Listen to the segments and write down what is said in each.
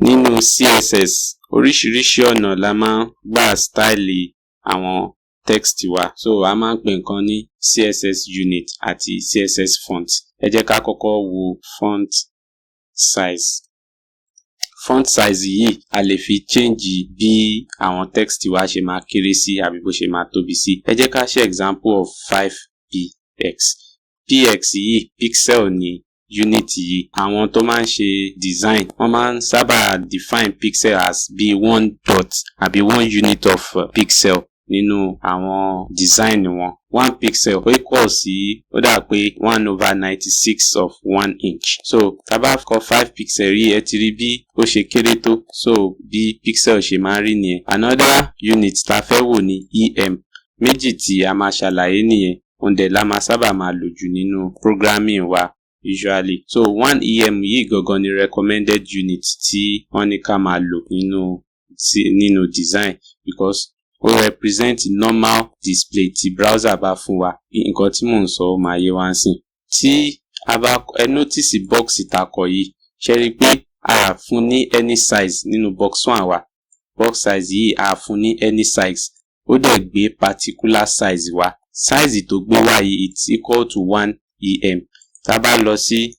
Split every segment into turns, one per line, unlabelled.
Nínú CSS, oríṣiríṣi ọ̀nà la máa ń gbà style àwọn text wa. So a máa ń pè nǹkan ní CSS unit àti CSS font. Ẹ jẹ́ ká kọ́kọ́ wo font size. Font size yìí a lè fi change bí àwọn text wa ṣe máa kéré sí àbí bó ṣe máa tóbi sí. Ẹ jẹ́ ká ṣe example of 5px. Px yìí pixel ni unit yìí. Àwọn tó máa ń ṣe design wọ́n máa ń sábà define pixel as bí one dot àbí one unit of pixel nínú àwọn design wọn. One pixel ó equal sí ó dà pé 1/96 of 1 inch. So tá bá kọ 5 pixel rí ẹ ti rí bí ó ṣe kéré tó. So bí pixel ṣe máa rí nìyẹn. Another unit tá fẹ́ wò ní em. Méjì tí a máa ṣàlàyé nìyẹn. Òun dẹ̀ la máa sábà máa lò jù nínú programming wa usually. So 1 em yìí gangan ni recommended unit tí wọ́n ní ká máa lò nínú design because ó represent normal display tí browser bá fún wa. Nǹkan tí mò ń sọ ó máa yé wa ńsìn. Tí a bá notice box ìtakọ̀ yìí, ṣe rí pé a fún ní any size nínú box 1 wa. Box size yìí a fún ní any size. Ó dẹ̀ gbé particular size wa. Size tó gbé wá yìí it's equal to 1 em. Tá bá lọ sí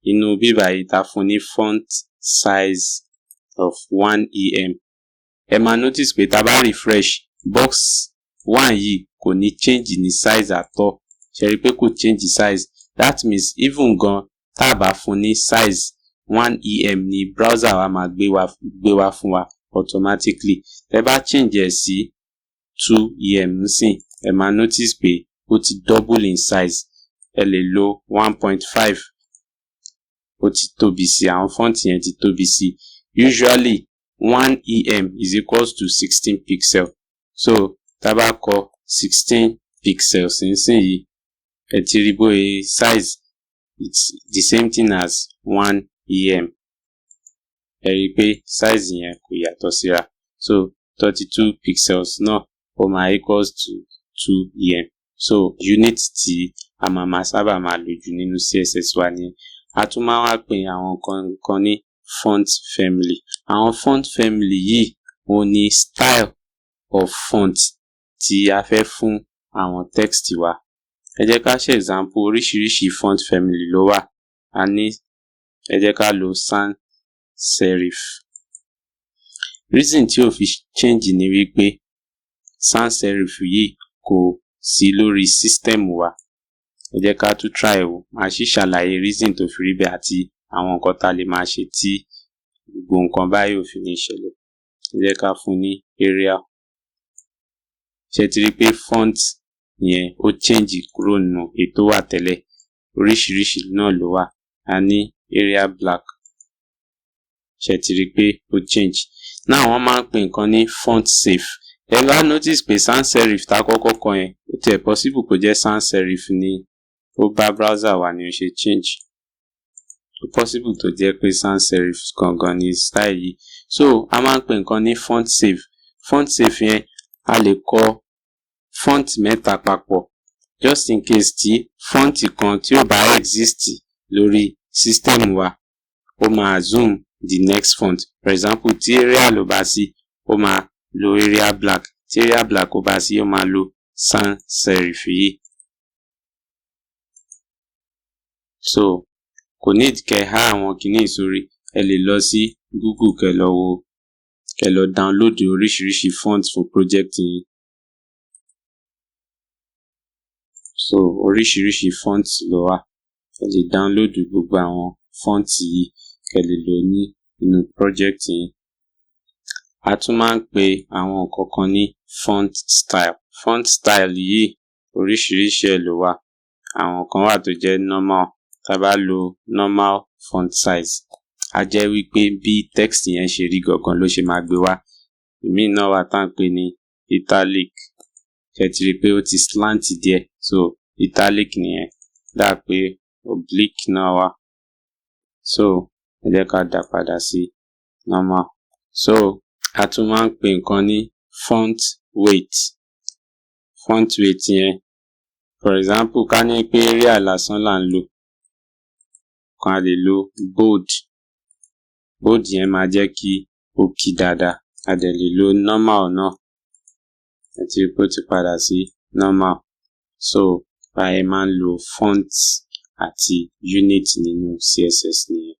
inú bíbá yìí tá fún ní font size of 1 em. Ẹ máa notice pé tá bá refresh box 1 yìí kò ní change ní size at all. Ṣé rí pé kò change size. That means even gan tá bá fún ní size 1 em ni browser wa máa gbé wá fún wa automatically. Tẹ́ bá change ẹ̀ sí 2 em nsìn, ẹ máa notice pé ó ti double in size. Ẹ lè lo 1.5. Ó ti tóbi sí, àwọn font yẹn ti tóbi sí. Usually 1 em is equals to 16 pixel. So tá bá kọ 16 pixels nísìnyí, ẹ ti rí bóyá size it's the same thing as 1 em. Ẹ rí pé size yẹn kò yàtọ̀ síra. So 32 pixels náà ó máa equals to 2 em. So unit tí a máa sábà máa lò jù nínú CSS wa ni. A tún máa wá pè àwọn kan ní font family. Àwọn font family yìí ó ní style of font tí a fẹ́ fún àwọn text wa. Ẹ jẹ́ ká ṣe example oríṣiríṣi font family ló wà. Ẹ jẹ́ ká lo sans serif. Reason tí ó fi change ni wípé sans serif yìí kò sí lórí system wa. Ẹ jẹ́ ká tún try wò. Màá sì ṣàlàyé reason tó fi rí bẹ́ẹ̀ àti àwọn nǹkan tá lè máa ṣe tí gbogbo nǹkan báyìí ò fi ní ṣẹlẹ̀. Ẹ jẹ́ ká fún ní Arial. Ṣé ti rí pé font yẹn ó change kúrò nínú ètò wà tẹ́lẹ̀. Oríṣiríṣi náà ló wà. A ní Arial black. Ṣé ti rí pé ó change. Now wọ́n máa ń pè nǹkan ní font safe. Ẹ bá notice pé sans serif tá kọ́kọ́ kọ yẹn, ó tiẹ̀ possible kó jẹ́ sans serif ni ó bá browser wa ni ó ṣe change. Ó possible tó jẹ́ pé sans serif gangan ni style yìí. So a máa ń pè nǹkan ní font safe. Font safe yẹn a lè kọ font mẹ́ta papọ̀ just in case tí font kan tí ó bá exist lórí system wa, ó máa zoom the next font. For example, tí Arial ló bá sí, ó máa lo Arial black. Tí Arial black ó bá sí, ó máa lo sans serif yìí. So kò need kẹ́ há àwọn kìíní sórí. Ẹ lè lọ sí Google kẹ́ lọ download oríṣiríṣi font fún project yín. So oríṣiríṣi font ló wà. Ẹ lè download gbogbo àwọn font yìí kẹ́ lè lò ní inú project yín. A tún máa ń pè àwọn nǹkan kan ní font style. Font style yìí oríṣiríṣi ẹ̀ ló wà. Àwọn kan wà tó jẹ́ normal. Tá bá lo normal font size, a jẹ́ wípé bí text yẹn ṣe rí gangan ló ṣe máa gbé wá. Ìmíì náà wà tá ń pè ní italic. Ṣé ti rí pé ó ti slant díẹ̀. So italic nìyẹn. Dá pé oblique náà wà. So ẹ jẹ́ ká dá padà sí normal. So a tún máa ń pè nǹkan ní font weight. Font weight yẹn, for example, ká ní pé Arial lásán là ń lò. Kan a lè lo bold. bold yẹn máa jẹ́ kí ó kí dáadáa. A dẹ̀ lè lo normal náà. Ẹ ti rí pé ó ti padà sí normal. So báyìí máa ń lo font àti unit nínú CSS nìyẹn.